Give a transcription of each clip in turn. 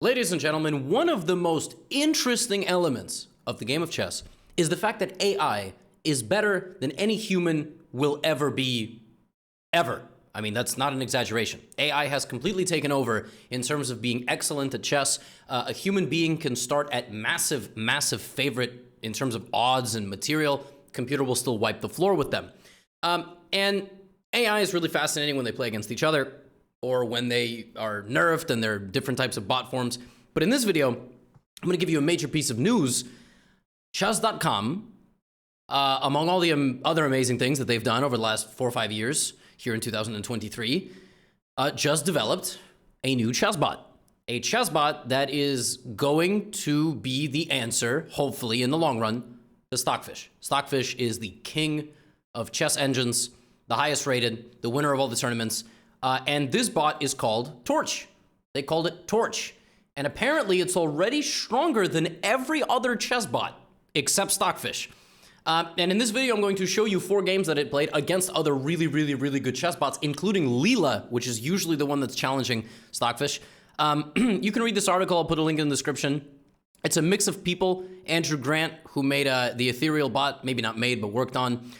Ladies and gentlemen, one of the most interesting elements of the game of chess is the fact that AI is better than any human will ever be, ever. I mean, that's not an exaggeration. AI has completely taken over in terms of being excellent at chess. A human being can start at massive, massive favorite in terms of odds and material. Computer will still wipe the floor with them. And AI is really fascinating when they play against each other, or when they are nerfed and there are different types of bot forms. But in this video, I'm going to give you a major piece of news. Chess.com, among all the other amazing things that they've done over the last 4 or 5 years here in 2023, just developed a new chess bot. A chess bot that is going to be the answer, hopefully in the long run, to Stockfish. Stockfish is the king of chess engines, the highest rated, the winner of all the tournaments. And this bot is called Torch. They called it Torch. And apparently it's already stronger than every other chess bot except Stockfish. And in this video, I'm going to show you 4 games that it played against other really, really, really good chess bots, including Leela, which is usually the one that's challenging Stockfish. You can read this article. I'll put a link in the description. It's a mix of people. Andrew Grant, who made the Ethereal bot, maybe not made, but worked on.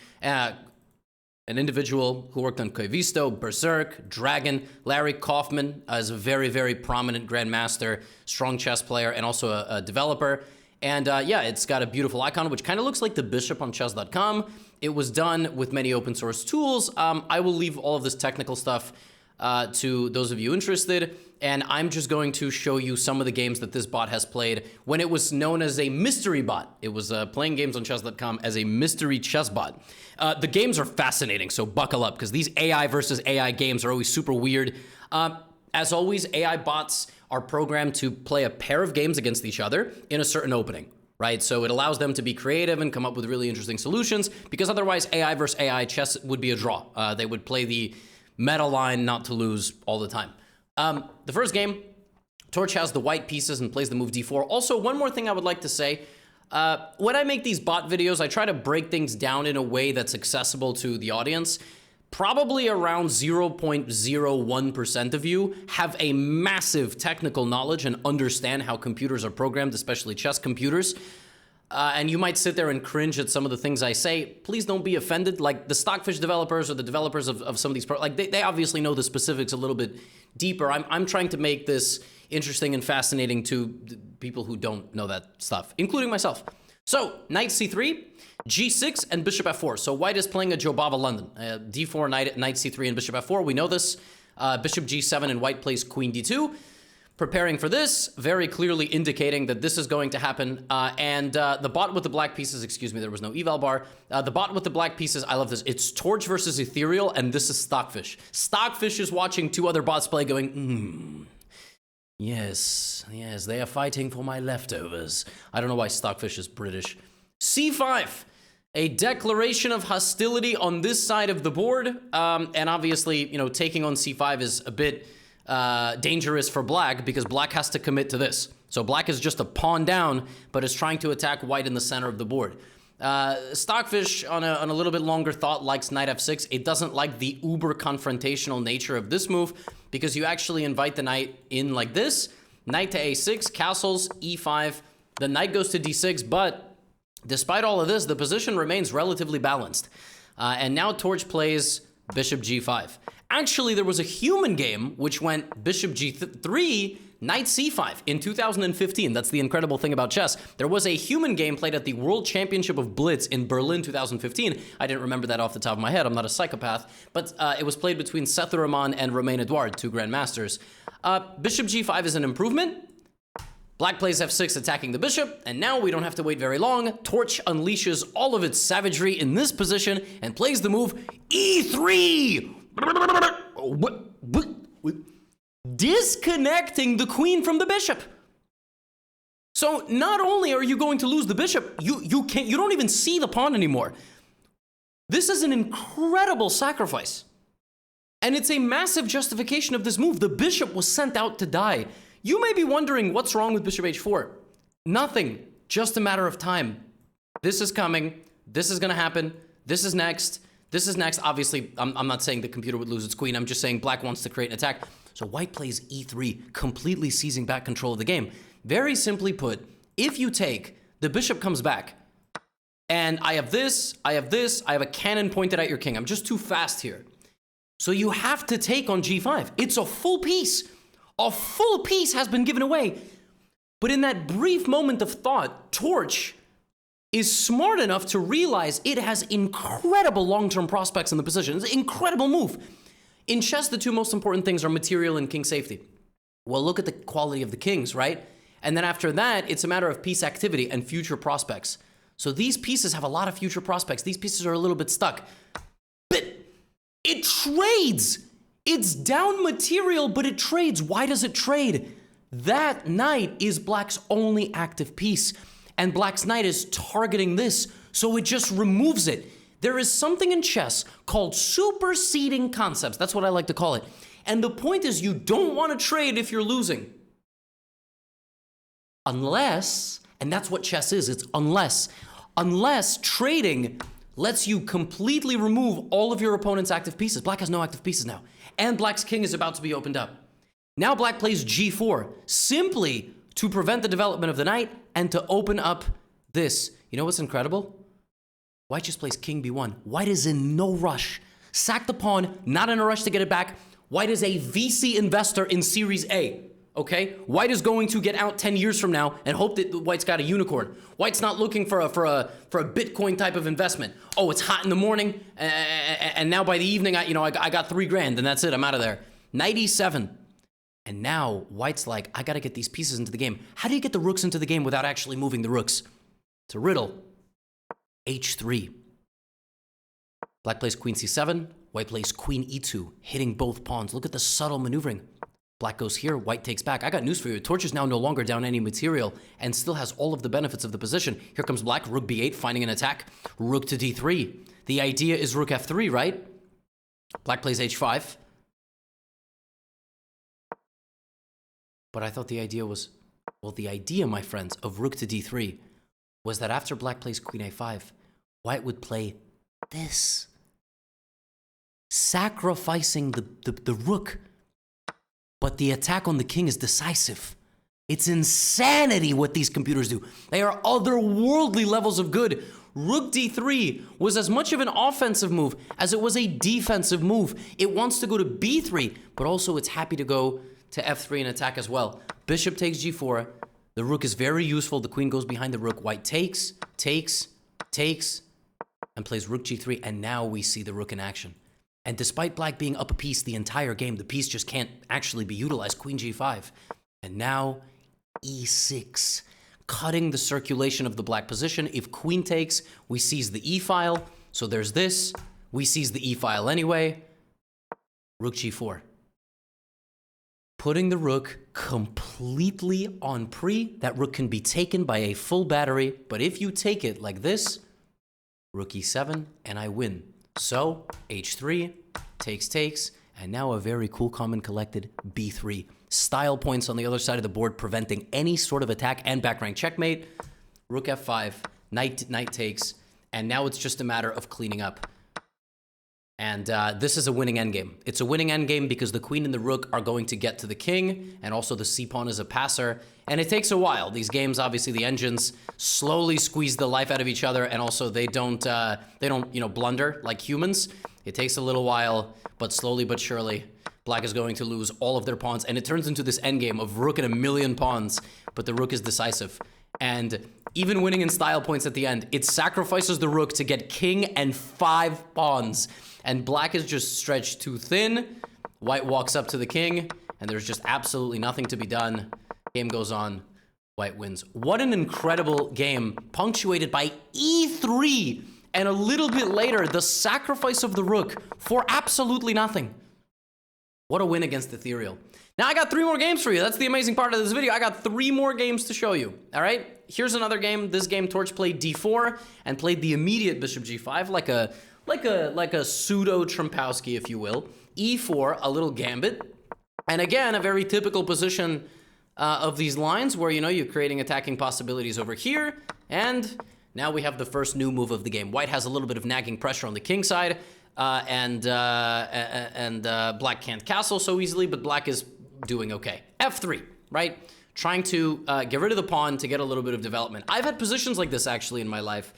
An individual who worked on Koivisto, Berserk, Dragon. Larry Kaufman is a very, very prominent grandmaster, strong chess player, and also a developer. And yeah, it's got a beautiful icon, which kind of looks like the bishop on chess.com. It was done with many open source tools. I will leave all of this technical stuff to those of you interested. And I'm just going to show you some of the games that this bot has played when it was known as a mystery bot. It was playing games on chess.com as a mystery chess bot. The games are fascinating, so buckle up, because these AI versus AI games are always super weird. As always, AI bots are programmed to play a pair of games against each other in a certain opening, right? So it allows them to be creative and come up with really interesting solutions, because otherwise AI versus AI chess would be a draw. They would play the meta line not to lose all the time. The first game, Torch has the white pieces and plays the move d4. Also, one more thing I would like to say. When I make these bot videos, I try to break things down in a way that's accessible to the audience. Probably around 0.01% of you have a massive technical knowledge and understand how computers are programmed, especially chess computers. And you might sit there and cringe at some of the things I say. Please don't be offended. Like the Stockfish developers or the developers of some of these, they obviously know the specifics a little bit deeper. I'm trying to make this interesting and fascinating to people who don't know that stuff, including myself. So knight c3, g6, and bishop f4. So white is playing a Jobava London. d4, knight c3, and bishop f4. We know this. Bishop g7, and white plays queen d2. Preparing for this, very clearly indicating that this is going to happen. And the bot with the black pieces, excuse me, there was no eval bar. The bot with the black pieces, I love this. It's Torch versus Ethereal, and this is Stockfish. Stockfish is watching 2 other bots play going, yes, they are fighting for my leftovers. I don't know why Stockfish is British. c5, a declaration of hostility on this side of the board. And obviously, you know, taking on c5 is a bit dangerous for black, because black has to commit to this. So black is just a pawn down, but is trying to attack white in the center of the board. Stockfish, on a little bit longer thought, likes knight f6. It doesn't like the uber confrontational nature of this move, because you actually invite the knight in like this. Knight to a6, castles, e5. The knight goes to d6, but despite all of this, the position remains relatively balanced. And now Torch plays bishop g5. Actually, there was a human game which went bishop g3, knight c5 in 2015. That's the incredible thing about chess. There was a human game played at the World Championship of Blitz in Berlin 2015. I didn't remember that off the top of my head. I'm not a psychopath. But it was played between Seth Rahman and Romain Edouard, 2 grandmasters. Bishop g5 is an improvement. Black plays f6, attacking the bishop, and now we don't have to wait very long. Torch unleashes all of its savagery in this position and plays the move e3! Disconnecting the queen from the bishop. So not only are you going to lose the bishop, you don't even see the pawn anymore. This is an incredible sacrifice. And it's a massive justification of this move. The bishop was sent out to die. You may be wondering what's wrong with bishop h4. Nothing, just a matter of time. This is coming, this is gonna happen, this is next. This is next. Obviously, I'm not saying the computer would lose its queen. I'm just saying black wants to create an attack. So white plays e3, completely seizing back control of the game. Very simply put, if you take, the bishop comes back, and I have this, I have this, I have a cannon pointed at your king. I'm just too fast here. So you have to take on g5. It's a full piece. A full piece has been given away. But in that brief moment of thought, Torch is smart enough to realize it has incredible long-term prospects in the position. It's an incredible move. In chess, the two most important things are material and king safety. Well, look at the quality of the kings, right? And then after that, it's a matter of piece activity and future prospects. So these pieces have a lot of future prospects. These pieces are a little bit stuck. But it trades. It's down material, but it trades. Why does it trade? That knight is black's only active piece, and black's knight is targeting this, so it just removes it. There is something in chess called superseding concepts. That's what I like to call it. And the point is, you don't want to trade if you're losing. Unless, and that's what chess is, it's unless. Unless trading lets you completely remove all of your opponent's active pieces. Black has no active pieces now. And black's king is about to be opened up. Now black plays g4, simply to prevent the development of the knight and to open up this. You know what's incredible? White just plays king b1. White is in no rush. Sack the pawn, not in a rush to get it back. White is a VC investor in Series A, okay? White is going to get out 10 years from now and hope that white's got a unicorn. White's not looking for a Bitcoin type of investment. Oh, it's hot in the morning, and now by the evening, I got 3 grand, and that's it, I'm out of there. Knight e7. And now white's like, I gotta get these pieces into the game. How do you get the rooks into the game without actually moving the rooks? It's a riddle. h3. Black plays queen c7. White plays queen e2, hitting both pawns. Look at the subtle maneuvering. Black goes here, white takes back. I got news for you. Torch is now no longer down any material and still has all of the benefits of the position. Here comes black, rook b8, finding an attack. Rook to d3. The idea is rook f3, right? Black plays h5. But I thought the idea was, well, the idea, my friends, of rook to d3 was that after black plays queen a5, white would play this, sacrificing the rook. But the attack on the king is decisive. It's insanity what these computers do. They are otherworldly levels of good. Rook d3 was as much of an offensive move as it was a defensive move. It wants to go to b3, but also it's happy to go to f3 and attack as well. Bishop takes g4. The rook is very useful. The queen goes behind the rook. White takes, and plays rook g3, and now we see the rook in action. And despite black being up a piece the entire game, the piece just can't actually be utilized. Queen g5. And now e6, cutting the circulation of the black position. If queen takes, we seize the e file. So there's this. We seize the e file anyway. Rook g4. Putting the rook completely on pre. That rook can be taken by a full battery. But if you take it like this, rook e7, and I win. So, h3, takes, and now a very cool, calm, and collected b3. Style points on the other side of the board, preventing any sort of attack and back rank checkmate. Rook f5, knight takes, and now it's just a matter of cleaning up. And this is a winning endgame. It's a winning endgame because the queen and the rook are going to get to the king, and also the c-pawn is a passer. And it takes a while. These games, obviously, the engines slowly squeeze the life out of each other, and also they don't blunder like humans. It takes a little while, but slowly but surely, black is going to lose all of their pawns, and it turns into this endgame of rook and a million pawns, but the rook is decisive. And even winning in style points at the end, it sacrifices the rook to get king and 5 pawns. And black is just stretched too thin. White walks up to the king, and there's just absolutely nothing to be done. Game goes on. White wins. What an incredible game, punctuated by e3, and a little bit later, the sacrifice of the rook for absolutely nothing. What a win against Ethereal. Now I got 3 more games for you. That's the amazing part of this video. I got 3 more games to show you. All right, here's another game. This game, Torch played d4 and played the immediate bishop g5, like a pseudo Trumpowski, if you will. e4, a little gambit, and again, a very typical position of these lines where, you're creating attacking possibilities over here, and now we have the first new move of the game. White has a little bit of nagging pressure on the king side. black can't castle so easily, but black is doing okay. F3, right? Trying to get rid of the pawn to get a little bit of development. I've had positions like this actually in my life.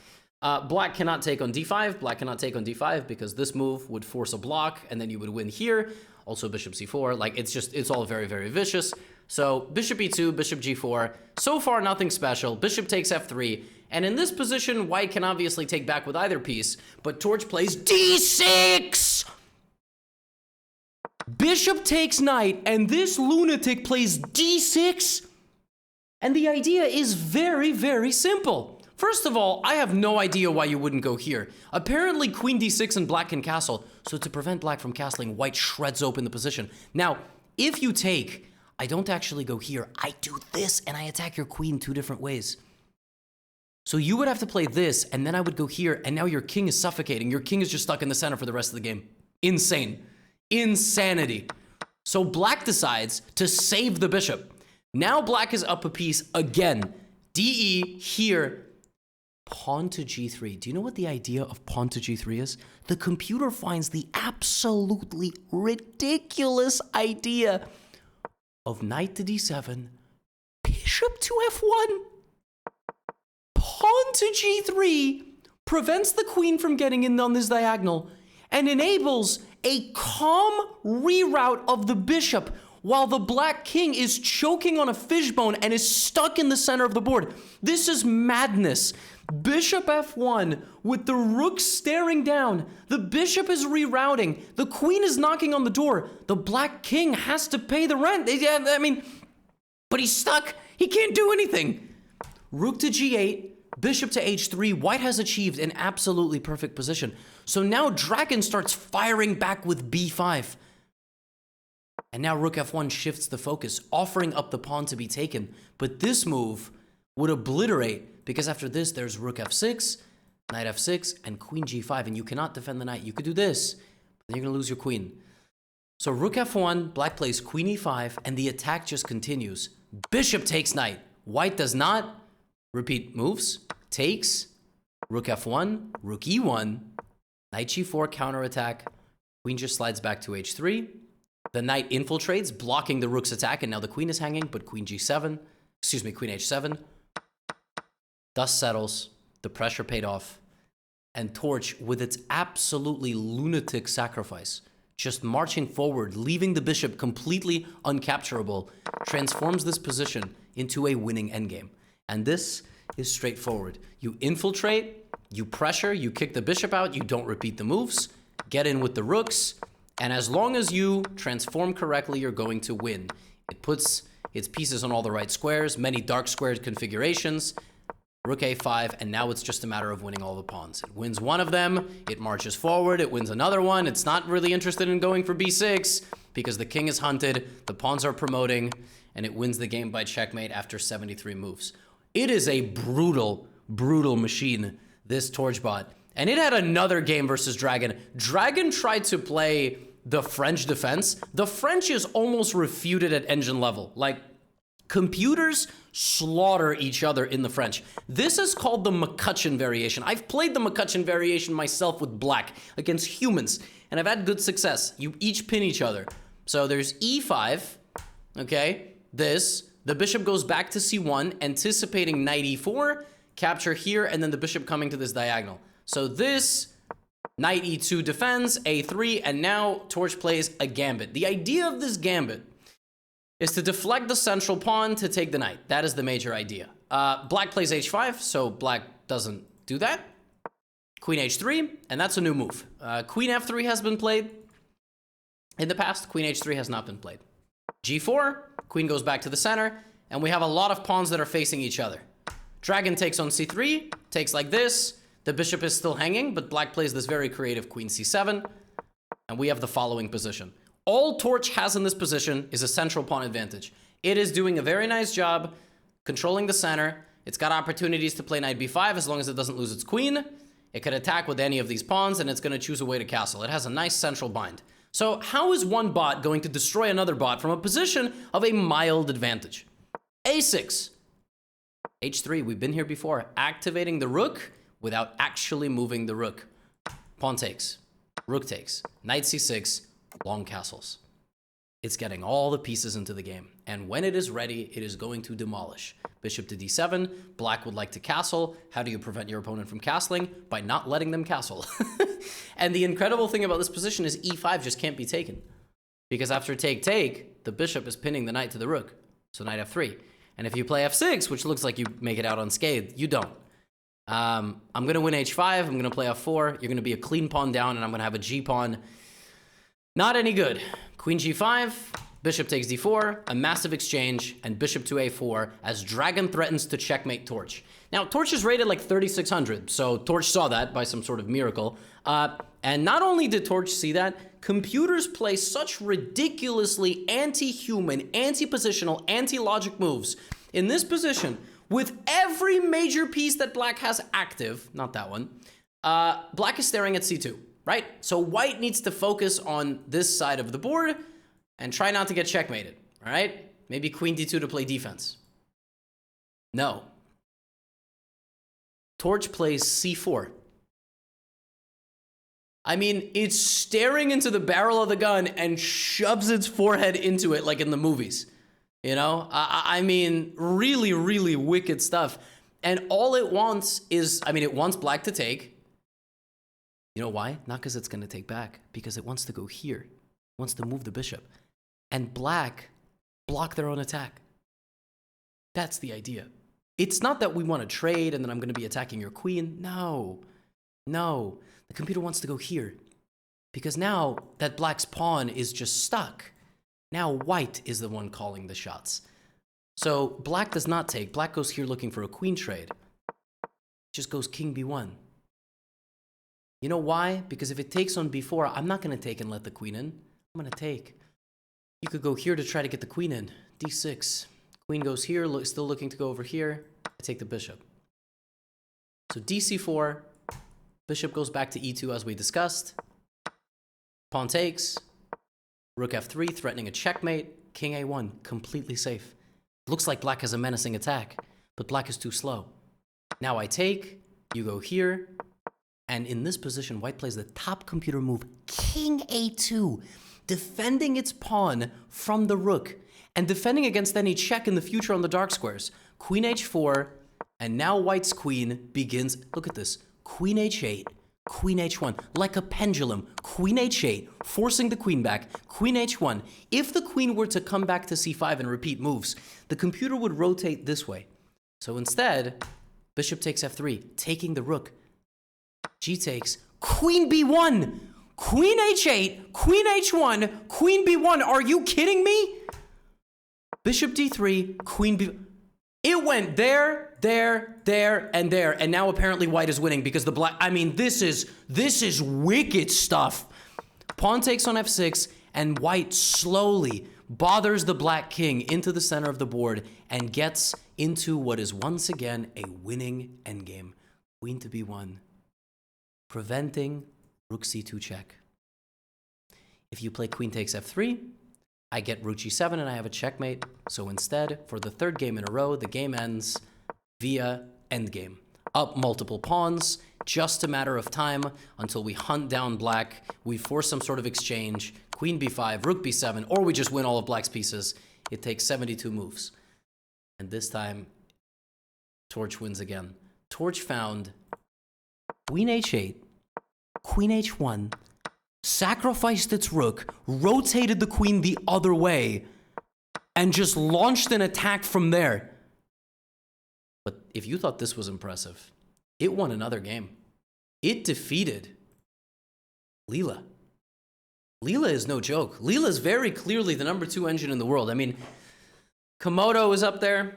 Black cannot take on d5. Black cannot take on d5 because this move would force a block, and then you would win here. Also bishop c4. Like, it's all very, very vicious. So bishop e2, bishop g4. So far, nothing special. Bishop takes f3. And in this position, white can obviously take back with either piece, but Torch plays d6! Bishop takes knight, and this lunatic plays d6? And the idea is very, very simple. First of all, I have no idea why you wouldn't go here. Apparently, queen d6 and black can castle, so to prevent black from castling, white shreds open the position. Now, if you take, I don't actually go here. I do this, and I attack your queen two different ways. So you would have to play this, and then I would go here, and now your king is suffocating. Your king is just stuck in the center for the rest of the game. Insane. Insanity. So black decides to save the bishop. Now black is up a piece again. DE here. Pawn to g3. Do you know what the idea of pawn to g3 is? The computer finds the absolutely ridiculous idea of knight to d7, bishop to f1, pawn to g3, prevents the queen from getting in on this diagonal, and enables a calm reroute of the bishop while the black king is choking on a fishbone and is stuck in the center of the board. This is madness. Bishop f1 with the rook staring down. The bishop is rerouting. The queen is knocking on the door. The black king has to pay the rent. I mean, but he's stuck. He can't do anything. Rook to g8, bishop to h3. White has achieved an absolutely perfect position. So now Dragon starts firing back with b5. And now rook f1 shifts the focus, offering up the pawn to be taken. But this move would obliterate, because after this, there's rook f6, knight f6, and queen g5. And you cannot defend the knight. You could do this, but then you're going to lose your queen. So rook f1, black plays queen e5, and the attack just continues. Bishop takes knight. White does not. Repeat moves. Takes. Rook f1, rook e1, knight g4, counterattack. Queen just slides back to h3. The knight infiltrates, blocking the rook's attack, and now the queen is hanging, but queen g7, excuse me, queen h7. Dust settles, the pressure paid off, and Torch, with its absolutely lunatic sacrifice, just marching forward, leaving the bishop completely uncapturable, transforms this position into a winning endgame. And this is straightforward. You infiltrate, you pressure, you kick the bishop out, you don't repeat the moves, get in with the rooks, and as long as you transform correctly, you're going to win. It puts its pieces on all the right squares, many dark squared configurations, rook a5, and now it's just a matter of winning all the pawns. It wins one of them, it marches forward, it wins another one. It's not really interested in going for b6 because the king is hunted, the pawns are promoting, and it wins the game by checkmate after 73 moves. It is a brutal, brutal machine, this Torch bot. And it had another game versus Dragon. Dragon tried to play the French defense. The French is almost refuted at engine level. Like, computers slaughter each other in the French. This is called the McCutcheon variation. I've played the McCutcheon variation myself with black against humans, and I've had good success. You each pin each other. So there's e5, okay? The bishop goes back to c1, anticipating knight e4, capture here, and then the bishop coming to this diagonal. So this, knight e2 defends, a3, and now Torch plays a gambit. The idea of this gambit is to deflect the central pawn to take the knight. That is the major idea. Black plays h5, so black doesn't do that. Queen h3, and that's a new move. Queen f3 has been played in the past. Queen h3 has not been played. g4, queen goes back to the center, and we have a lot of pawns that are facing each other. Dragon takes on c3, takes like this. The bishop is still hanging, but black plays this very creative queen c7, and we have the following position. All Torch has in this position is a central pawn advantage. It is doing a very nice job controlling the center. It's got opportunities to play knight b5 as long as it doesn't lose its queen. It could attack with any of these pawns, and it's going to choose a way to castle. It has a nice central bind. So how is one bot going to destroy another bot from a position of a mild advantage? a6, h3, we've been here before, activating the rook without actually moving the rook. Pawn takes. rook takes, knight c6, long castles. It's getting all the pieces into the game. And when it is ready, it is going to demolish. Bishop to d7, black would like to castle. How do you prevent your opponent from castling? By not letting them castle. And the incredible thing about this position is e5 just can't be taken. Because after take, the bishop is pinning the knight to the rook. So knight f3. And if you play f6, which looks like you make it out unscathed, you don't. I'm going to win h5, I'm going to play f4, you're going to be a clean pawn down, and I'm going to have a g-pawn. Not any good. Queen g5, bishop takes d4, a massive exchange, and bishop to a4 as Dragon threatens to checkmate Torch. Now, Torch is rated like 3,600, so Torch saw that by some sort of miracle. And not only did Torch see that, computers play such ridiculously anti-human, anti-positional, anti-logic moves in this position with every major piece that black has active, not that one, black is staring at c2, right? So white needs to focus on this side of the board and try not to get checkmated, all right? Maybe queen d2 to play defense. No. Torch plays c4. I mean, it's staring into the barrel of the gun and shoves its forehead into it like in the movies. You know, I mean, really, really wicked stuff. And all it wants is, I mean, it wants black to take. You know why? Not because it's going to take back, because it wants to go here. It wants to move the bishop. And black block their own attack. That's the idea. It's not that we want to trade and then I'm going to be attacking your queen. No. No. The computer wants to go here. Because now that black's pawn is just stuck. Now white is the one calling the shots. So black does not take. Black goes here looking for a queen trade. Just goes king b1. You know why? Because if it takes on b4, I'm not going to take and let the queen in. I'm going to take. You could go here to try to get the queen in. d6. Queen goes here, still looking to go over here. I take the bishop. So dc4. Bishop goes back to e2 as we discussed. Pawn takes. Rook f3, threatening a checkmate. King a1, completely safe. Looks like black has a menacing attack, but black is too slow. Now I take, you go here, and in this position, white plays the top computer move, king a2, defending its pawn from the rook, and defending against any check in the future on the dark squares. Queen h4, and now white's queen begins, look at this, queen h8, queen h1, like a pendulum, queen h8, forcing the queen back, queen h1. If the queen were to come back to c5 and repeat moves, the computer would rotate this way. So instead, bishop takes f3, taking the rook. G takes, queen b1, queen h8, queen h1, queen b1. Are you kidding me? Bishop d3, queen b... It went there, and there, and now apparently white is winning because the black, I mean, this is wicked stuff. Pawn takes on f6, and white slowly bothers the black king into the center of the board and gets into what is once again a winning endgame. Queen to b1, preventing rook c2 check. If you play queen takes f3, I get rook g7 and I have a checkmate. So instead, for the third game in a row, the game ends via endgame. Up multiple pawns, just a matter of time until we hunt down black, we force some sort of exchange, queen b5, rook b7, or we just win all of black's pieces. It takes 72 moves. And this time, Torch wins again. Torch found queen h8, queen h1, sacrificed its rook, rotated the queen the other way, and just launched an attack from there. But if you thought this was impressive, it won another game. It defeated Leela. Leela is no joke. Leela is very clearly the #2 engine in the world. I mean, Komodo is up there.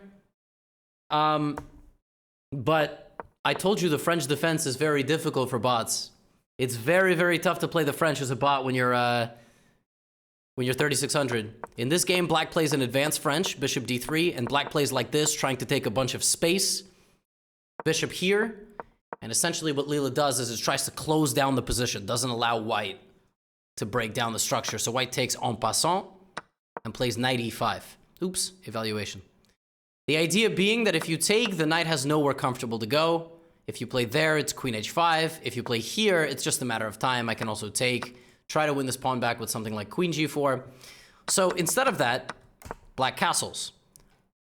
But I told you the French defense is very difficult for bots. It's very, very tough to play the French as a bot when you're 3,600. In this game, black plays an advanced French, bishop d3, and black plays like this, trying to take a bunch of space. Bishop here, and essentially what Leela does is it tries to close down the position, doesn't allow white to break down the structure. So white takes en passant and plays knight e5. Oops, evaluation. The idea being that if you take, the knight has nowhere comfortable to go. If you play there, it's queen h5. If you play here, it's just a matter of time. I can also take, try to win this pawn back with something like queen g4. So instead of that, black castles.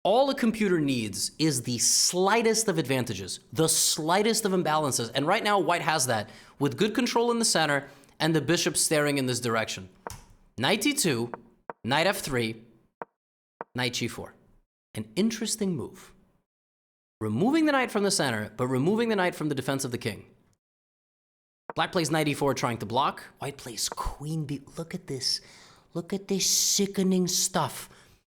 All a computer needs is the slightest of advantages, the slightest of imbalances. And right now, white has that with good control in the center and the bishop staring in this direction. Knight e2, knight f3, knight g4. An interesting move. Removing the knight from the center, but removing the knight from the defense of the king. Black plays knight e4 trying to block. White plays queen b. Look at this. Look at this sickening stuff.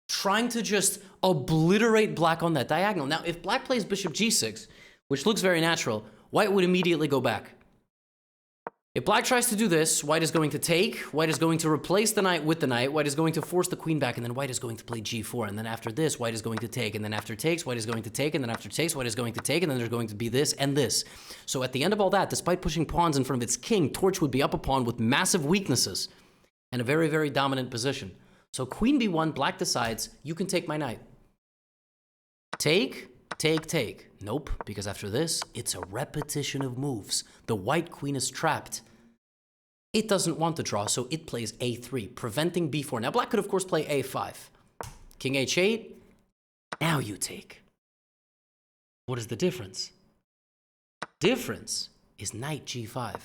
Trying to just obliterate black on that diagonal. Now, if black plays bishop g6, which looks very natural, white would immediately go back. If black tries to do this, white is going to take, white is going to replace the knight with the knight, white is going to force the queen back, and then white is going to play g4, and then after this, white is going to take, and then after takes, white is going to take, and then after takes, white is going to take, and then there's going to be this and this. So at the end of all that, despite pushing pawns in front of its king, Torch would be up a pawn with massive weaknesses and a very, very dominant position. So queen b1, black decides, you can take my knight. Take, take, take. Nope, because after this, it's a repetition of moves. The white queen is trapped. It doesn't want to draw, so it plays a3, preventing b4. Now, black could, of course, play a5. King h8. Now you take. What is the difference? Difference is knight g5.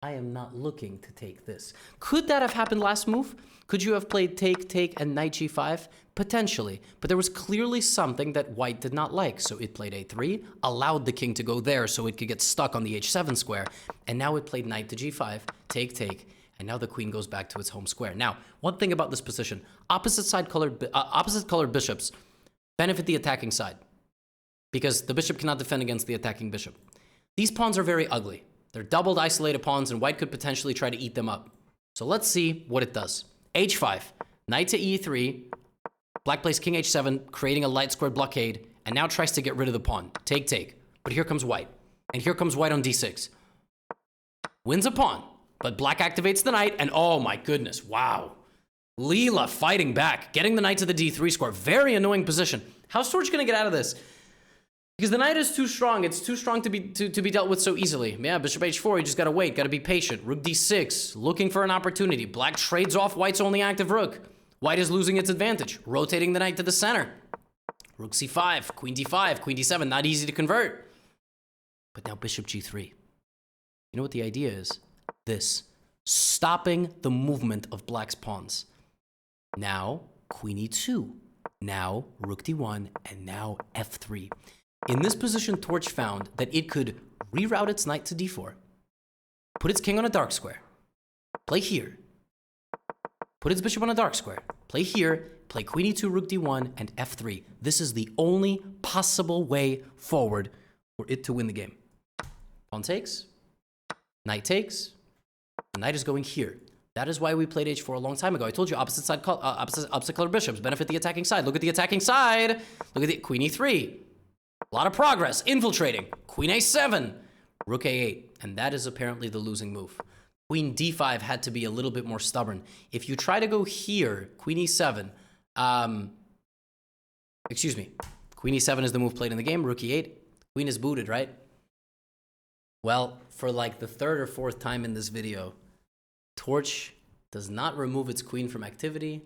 I am not looking to take this. Could that have happened last move? Could you have played take, take, and knight g5? Potentially, but there was clearly something that white did not like, so it played a3, allowed the king to go there so it could get stuck on the h7 square, and now it played knight to g5, take, take, and now the queen goes back to its home square. Now, one thing about this position, opposite colored bishops benefit the attacking side, because the bishop cannot defend against the attacking bishop. These pawns are very ugly. They're doubled isolated pawns, and white could potentially try to eat them up. So let's see what it does. h5, knight to e3, black plays king h7, creating a light squared blockade, and now tries to get rid of the pawn. Take, take. But here comes white. And here comes white on d6. Wins a pawn, but black activates the knight, and oh my goodness, wow. Leela fighting back, getting the knight to the d3 square. Very annoying position. How's Torch gonna get out of this? Because the knight is too strong. It's too strong to be dealt with so easily. Yeah, bishop h4, you just gotta wait, gotta be patient. Rook d6, looking for an opportunity. Black trades off white's only active rook. White is losing its advantage, rotating the knight to the center. Rook c5, queen d5, queen d7, not easy to convert. But now bishop g3. You know what the idea is? This, stopping the movement of black's pawns. Now, queen e2. Now, rook d1, and now f3. In this position, Torch found that it could reroute its knight to d4, put its king on a dark square, play here, put its bishop on a dark square, play here, play queen e2, rook d1, and f3. This is the only possible way forward for it to win the game. Pawn takes, knight takes, the knight is going here. That is why we played h4 a long time ago. I told you opposite color bishops benefit the attacking side. Look at the attacking side. Look at the queen e3. A lot of progress, infiltrating. Queen a7, rook a8, and that is apparently the losing move. Queen d5 had to be a little bit more stubborn. If you try to go here, queen e7, excuse me, queen e7 is the move played in the game, rook e8, queen is booted, right? Well, for like the third or fourth time in this video, Torch does not remove its queen from activity,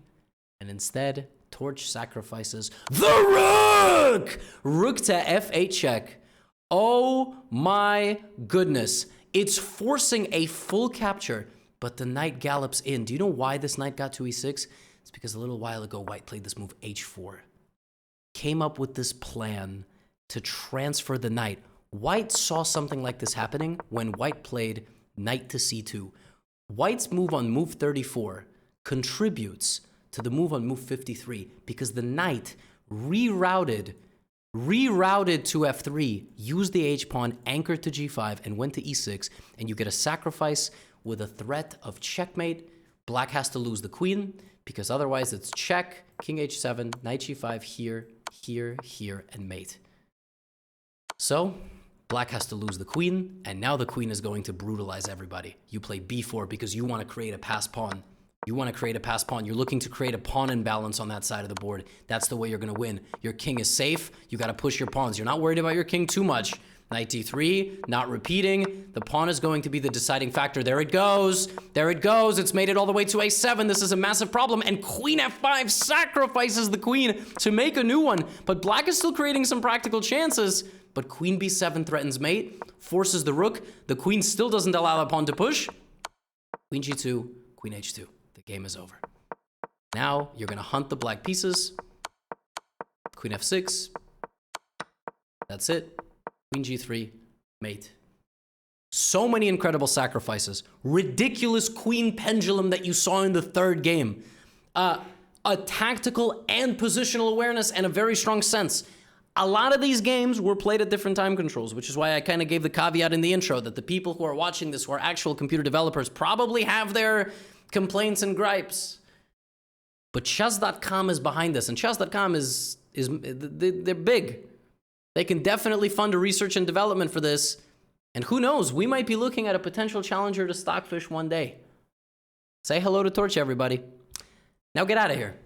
and instead, Torch sacrifices the rook! Rook to f8 check. Oh my goodness. It's forcing a full capture, but the knight gallops in. Do you know why this knight got to e6? It's because a little while ago, white played this move h4. Came up with this plan to transfer the knight. White saw something like this happening when white played knight to c2. White's move on move 34 contributes to the move on move 53 because the knight rerouted to f3, used the h-pawn, anchored to g5, and went to e6, and you get a sacrifice with a threat of checkmate. Black has to lose the queen because otherwise it's check, king h7, knight g5, here, here, here, and mate. So black has to lose the queen, and now the queen is going to brutalize everybody. You play b4 because you want to create a passed pawn. You want to create a passed pawn. You're looking to create a pawn imbalance on that side of the board. That's the way you're going to win. Your king is safe. You got to push your pawns. You're not worried about your king too much. Knight d3, not repeating. The pawn is going to be the deciding factor. There it goes. There it goes. It's made it all the way to a7. This is a massive problem. And queen f5 sacrifices the queen to make a new one. But black is still creating some practical chances. But queen b7 threatens mate, forces the rook. The queen still doesn't allow the pawn to push. Queen g2, queen h2. The game is over. Now you're going to hunt the black pieces. Queen f6. That's it. Queen g3, mate. So many incredible sacrifices. Ridiculous queen pendulum that you saw in the third game. A tactical and positional awareness and a very strong sense. A lot of these games were played at different time controls, which is why I kind of gave the caveat in the intro that the people who are watching this, who are actual computer developers, probably have their complaints and gripes. But chess.com is behind this, and chess.com they're big. They can definitely fund a research and development for this. And who knows, we might be looking at a potential challenger to Stockfish one day. Say hello to Torch, everybody. Now get out of here.